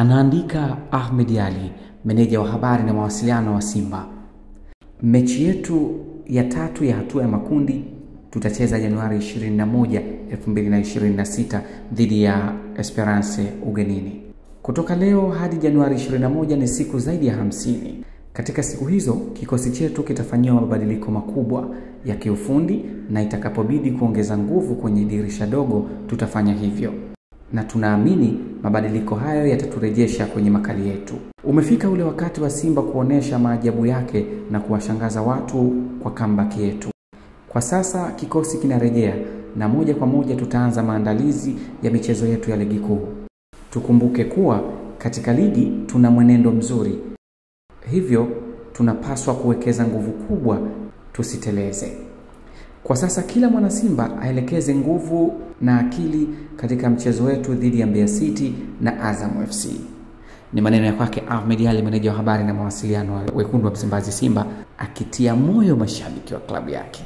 Anaandika Ahmed Ally, meneja wa habari na mawasiliano wa Simba. Mechi yetu ya 3 ya hatua ya makundi tutacheza Januari 21, 2026 dhidi ya Esperance ugenini. Kutoka leo hadi Januari 21 ni siku zaidi ya 50. Katika siku hizo kikosi chetu kitafanyiwa mabadiliko makubwa ya kiufundi, na itakapobidi kuongeza nguvu kwenye dirisha dogo tutafanya hivyo. Na tunaamini mabadiliko hayo yataturejesha kwenye makali yetu. Umefika ule wakati wa Simba kuonesha maajabu yake na kuwashangaza watu kwa comeback yetu. Kwa sasa kikosi kinarejea na moja kwa moja tutaanza maandalizi ya michezo yetu ya ligi kuu. Tukumbuke kuwa katika ligi tuna mwenendo mzuri, hivyo tunapaswa kuwekeza nguvu kubwa, tusiteleze. Kwa sasa kila mwana Simba aelekeze nguvu na akili katika mchezo wetu dhidi ya Mbeya City na Azam FC. Ni maneno ya kwake Ahmed Ally, meneja wa habari na mawasiliano wa Wekundu wa Msimbazi Simba, akitia moyo mashabiki wa klabu yake.